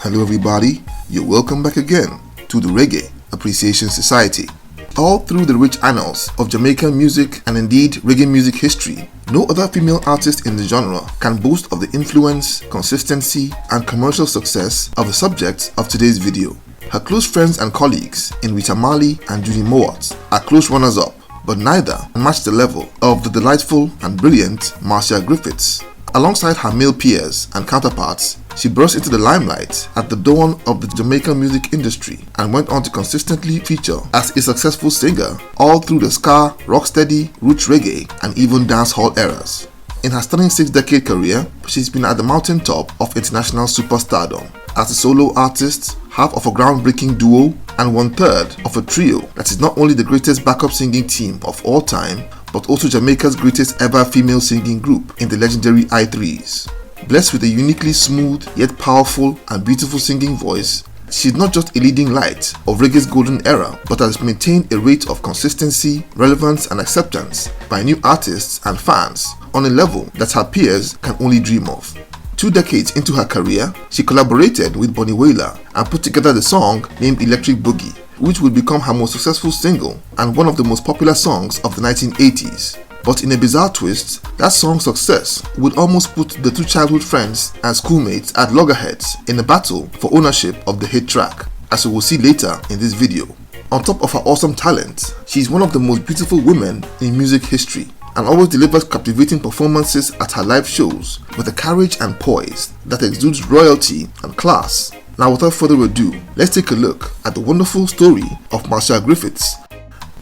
Hello everybody, you're welcome back again to the Reggae Appreciation Society. All through the rich annals of Jamaican music and indeed reggae music history, no other female artist in the genre can boast of the influence, consistency and commercial success of the subject of today's video. Her close friends and colleagues in Rita Marley and Judy Mowat are close runners-up, but neither match the level of the delightful and brilliant Marcia Griffiths. Alongside her male peers and counterparts, she burst into the limelight at the dawn of the Jamaican music industry and went on to consistently feature as a successful singer all through the ska, rocksteady, roots reggae and even dancehall eras. In her stunning 6-decade career, she's been at the mountaintop of international superstardom as a solo artist, half of a groundbreaking duo, and 1/3 of a trio that is not only the greatest backup singing team of all time, but also Jamaica's greatest ever female singing group in the legendary I3s. Blessed with a uniquely smooth yet powerful and beautiful singing voice, she's not just a leading light of reggae's golden era, but has maintained a rate of consistency, relevance and acceptance by new artists and fans on a level that her peers can only dream of. 2 decades into her career, she collaborated with Wailer and put together the song named Electric Boogie, which would become her most successful single and one of the most popular songs of the 1980s. But in a bizarre twist, that song's success would almost put the two childhood friends and schoolmates at loggerheads in a battle for ownership of the hit track, as we will see later in this video. On top of her awesome talent, she is one of the most beautiful women in music history and always delivers captivating performances at her live shows with a courage and poise that exudes royalty and class. Now without further ado, let's take a look at the wonderful story of Marcia Griffiths.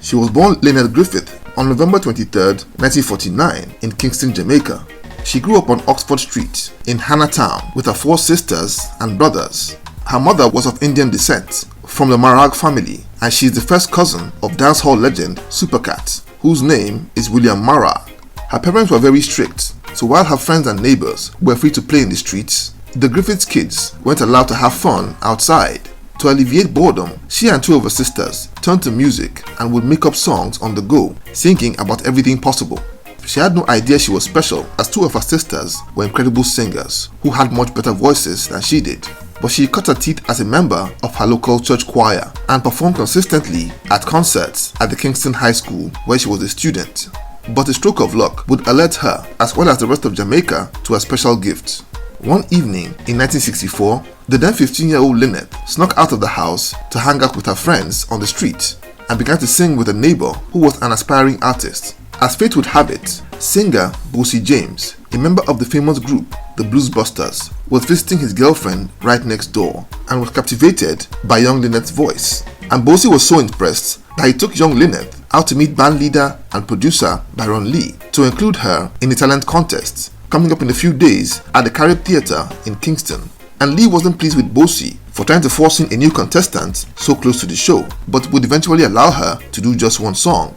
She was born Lynette Griffith on November 23, 1949 in Kingston, Jamaica. She grew up on Oxford Street in Hannahtown with her 4 sisters and brothers. Her mother was of Indian descent from the Marag family, and she is the first cousin of dancehall legend Supercat, whose name is William Marag. Her parents were very strict, so while her friends and neighbors were free to play in the streets, the Griffiths kids weren't allowed to have fun outside. To alleviate boredom, she and 2 of her sisters turned to music and would make up songs on the go, singing about everything possible. She had no idea she was special, as 2 of her sisters were incredible singers who had much better voices than she did. But she cut her teeth as a member of her local church choir and performed consistently at concerts at the Kingston High School where she was a student. But a stroke of luck would alert her, as well as the rest of Jamaica, to a special gift. One evening in 1964, the then 15-year-old Lynette snuck out of the house to hang out with her friends on the street and began to sing with a neighbor who was an aspiring artist. As fate would have it, singer Boogie James, a member of the famous group the Blues Busters, was visiting his girlfriend right next door and was captivated by young Lynette's voice. And Boogie was so impressed that he took young Lynette out to meet band leader and producer Byron Lee to include her in a talent contest coming up in a few days at the Carib Theatre in Kingston. And Lee wasn't pleased with Boogie for trying to force in a new contestant so close to the show, but would eventually allow her to do just one song.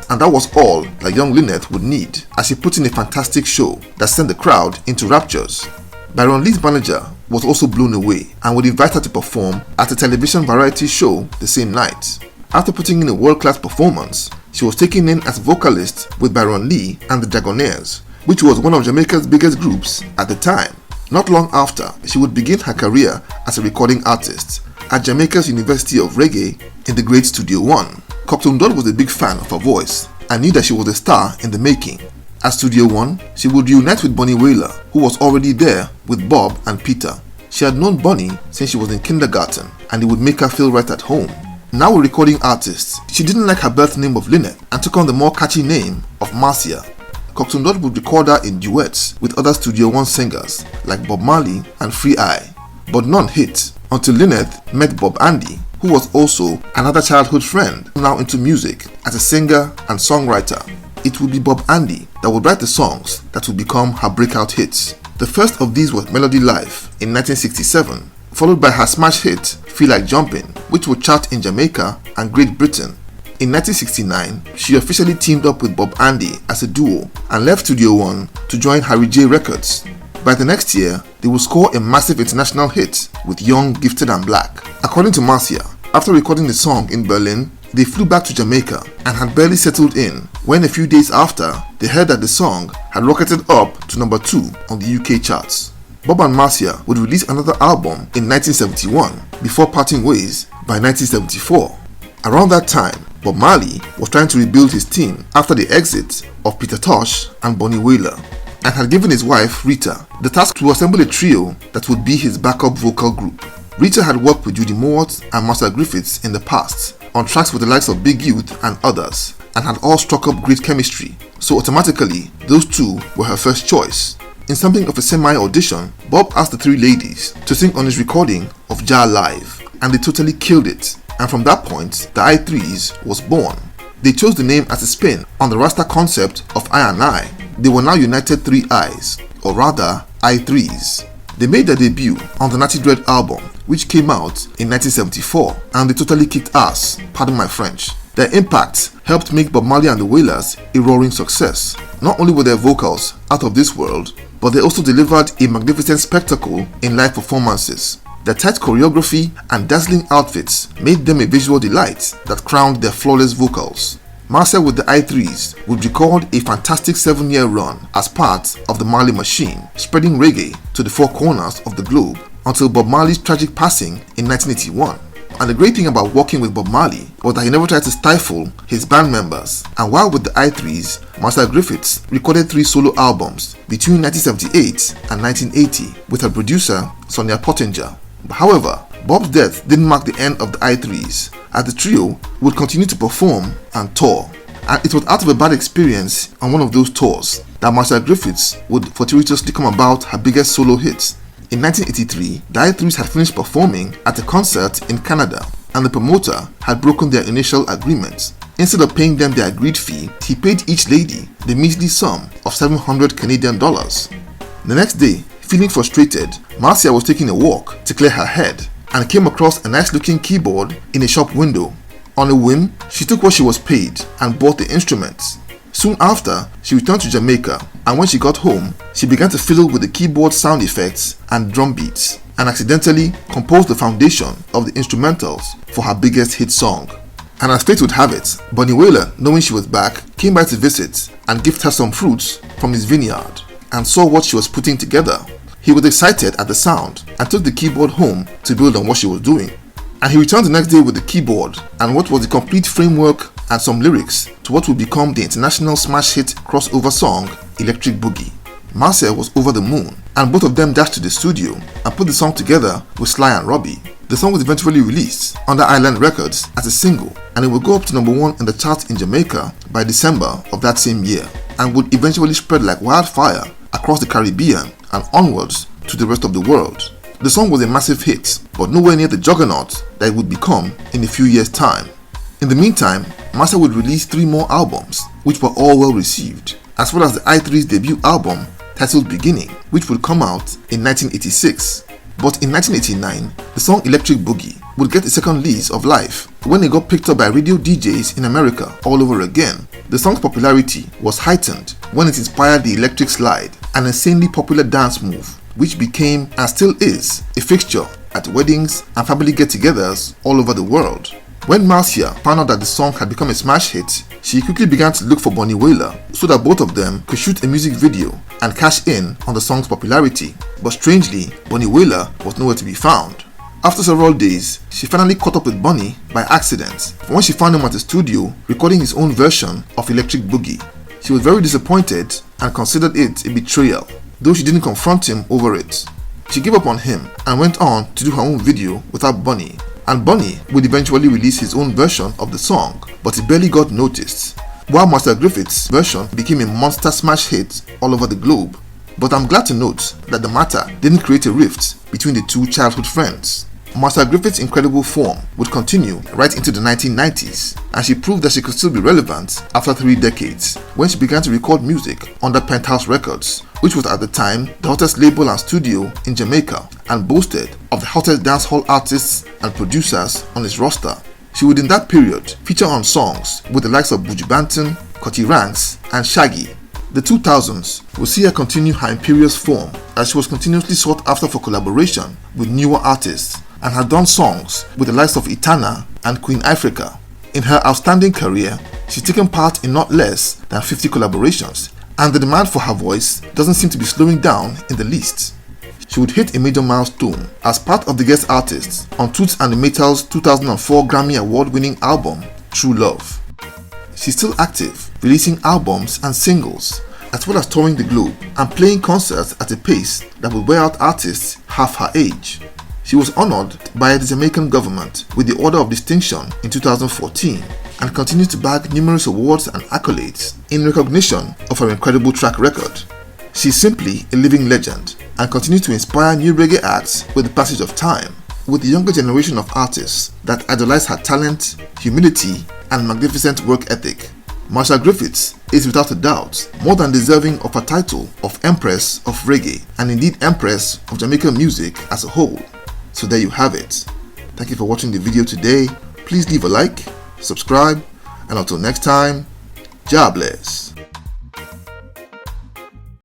And that was all that young Lynette would need, as she put in a fantastic show that sent the crowd into raptures. Byron Lee's manager was also blown away and would invite her to perform at a television variety show the same night. After putting in a world-class performance, she was taken in as vocalist with Byron Lee and the Dragonaires, which was one of Jamaica's biggest groups at the time. Not long after, she would begin her career as a recording artist at Jamaica's University of Reggae in the great Studio One. Cocteau Dodd was a big fan of her voice and knew that she was a star in the making. At Studio One, she would reunite with Bonnie Wailer, who was already there with Bob and Peter. She had known Bonnie since she was in kindergarten, and it would make her feel right at home. Now a recording artist, she didn't like her birth name of Lynette and took on the more catchy name of Marcia. Cocteau Dodd would record her in duets with other Studio One singers like Bob Marley and Free Eye, but none hit until Lynette met Bob Andy, who was also another childhood friend now into music as a singer and songwriter. It would be Bob Andy that would write the songs that would become her breakout hits. The first of these was Melody Life in 1967, followed by her smash hit Feel Like Jumping, which would chart in Jamaica and Great Britain. In 1969, she officially teamed up with Bob Andy as a duo and left Studio One to join Harry J Records. By the next year, they would score a massive international hit with Young, Gifted and Black. According to Marcia, after recording the song in Berlin, they flew back to Jamaica and had barely settled in when a few days after, they heard that the song had rocketed up to number 2 on the UK charts. Bob and Marcia would release another album in 1971 before parting ways by 1974. Around that time, Bob Marley was trying to rebuild his team after the exit of Peter Tosh and Bonnie Wailer, and had given his wife, Rita, the task to assemble a trio that would be his backup vocal group. Rita had worked with Judy Mowat and Marcia Griffiths in the past on tracks with the likes of Big Youth and others, and had all struck up great chemistry, so automatically those two were her first choice. In something of a semi-audition, Bob asked the three ladies to sing on his recording of Jah Live, and they totally killed it, and from that point, the I3s was born. They chose the name as a spin on the Rasta concept of I and I. They were now united three I's, or rather I3s. They made their debut on the Natty Dread album, which came out in 1974, and they totally kicked ass, pardon my French. Their impact helped make Bob Marley and the Wailers a roaring success. Not only were their vocals out of this world, but they also delivered a magnificent spectacle in live performances. Their tight choreography and dazzling outfits made them a visual delight that crowned their flawless vocals. Marcia with the I3s would record a fantastic 7-year run as part of the Marley Machine, spreading reggae to the four corners of the globe until Bob Marley's tragic passing in 1981. And the great thing about working with Bob Marley was that he never tried to stifle his band members, and while with the I3s, Marcia Griffiths recorded 3 solo albums between 1978 and 1980 with her producer Sonia Pottinger. However, Bob's death didn't mark the end of the I3s, as the trio would continue to perform and tour. And it was out of a bad experience on one of those tours that Marcia Griffiths would fortuitously come about her biggest solo hits. In 1983, the I3s had finished performing at a concert in Canada, and the promoter had broken their initial agreement. Instead of paying them their agreed fee, he paid each lady the measly sum of 700 Canadian dollars. The next day, feeling frustrated, Marcia was taking a walk to clear her head and came across a nice-looking keyboard in a shop window. On a whim, she took what she was paid and bought the instruments. Soon after, she returned to Jamaica, and when she got home, she began to fiddle with the keyboard sound effects and drum beats, and accidentally composed the foundation of the instrumentals for her biggest hit song. And as fate would have it, Bonnie Wailer, knowing she was back, came by to visit and gift her some fruits from his vineyard, and saw what she was putting together. He was excited at the sound and took the keyboard home to build on what she was doing. And he returned the next day with the keyboard and what was the complete framework and some lyrics to what would become the international smash hit crossover song Electric Boogie. Marcia was over the moon, and both of them dashed to the studio and put the song together with Sly and Robbie. The song was eventually released under Island Records as a single, and it would go up to number 1 in the charts in Jamaica by December of that same year, and would eventually spread like wildfire across the Caribbean and onwards to the rest of the world. The song was a massive hit, but nowhere near the juggernaut that it would become in a few years' time. In the meantime, Marcia would release 3 more albums, which were all well received, as well as the I3's debut album titled Beginning, which would come out in 1986. But in 1989, the song Electric Boogie would get a second lease of life when it got picked up by radio DJs in America all over again. The song's popularity was heightened when it inspired the electric slide, an insanely popular dance move, which became and still is a fixture at weddings and family get-togethers all over the world. When Marcia found out that the song had become a smash hit, she quickly began to look for Bonnie Wailer so that both of them could shoot a music video and cash in on the song's popularity. But strangely, Bonnie Wailer was nowhere to be found. After several days, she finally caught up with Bonnie by accident when she found him at the studio recording his own version of Electric Boogie. She was very disappointed and considered it a betrayal, though she didn't confront him over it. She gave up on him and went on to do her own video without Bonnie, and Bonnie would eventually release his own version of the song, but it barely got noticed, while Marcia Griffiths' version became a monster smash hit all over the globe. But I'm glad to note that the matter didn't create a rift between the two childhood friends. Marcia Griffiths' incredible form would continue right into the 1990s, and she proved that she could still be relevant after 3 decades when she began to record music under Penthouse Records, which was at the time the hottest label and studio in Jamaica and boasted of the hottest dancehall artists and producers on its roster. She would in that period feature on songs with the likes of Buju Banton, Cutty Ranks, and Shaggy. The 2000s would see her continue her imperious form as she was continuously sought after for collaboration with newer artists and had done songs with the likes of Itana and Queen Africa. In her outstanding career, she's taken part in not less than 50 collaborations, and the demand for her voice doesn't seem to be slowing down in the least. she would hit a major milestone as part of the guest artists on Toots and the Maytals' 2004 Grammy Award-winning album, True Love. She's still active, releasing albums and singles, as well as touring the globe and playing concerts at a pace that would wear out artists half her age. She was honored by the Jamaican government with the Order of Distinction in 2014 and continues to bag numerous awards and accolades in recognition of her incredible track record. She's simply a living legend and continues to inspire new reggae acts with the passage of time, with the younger generation of artists that idolize her talent, humility, and magnificent work ethic. Marcia Griffiths is without a doubt more than deserving of her title of Empress of Reggae and indeed Empress of Jamaican music as a whole. So there you have it. Thank you for watching the video today. Please leave a like, subscribe, and until next time, Jah bless.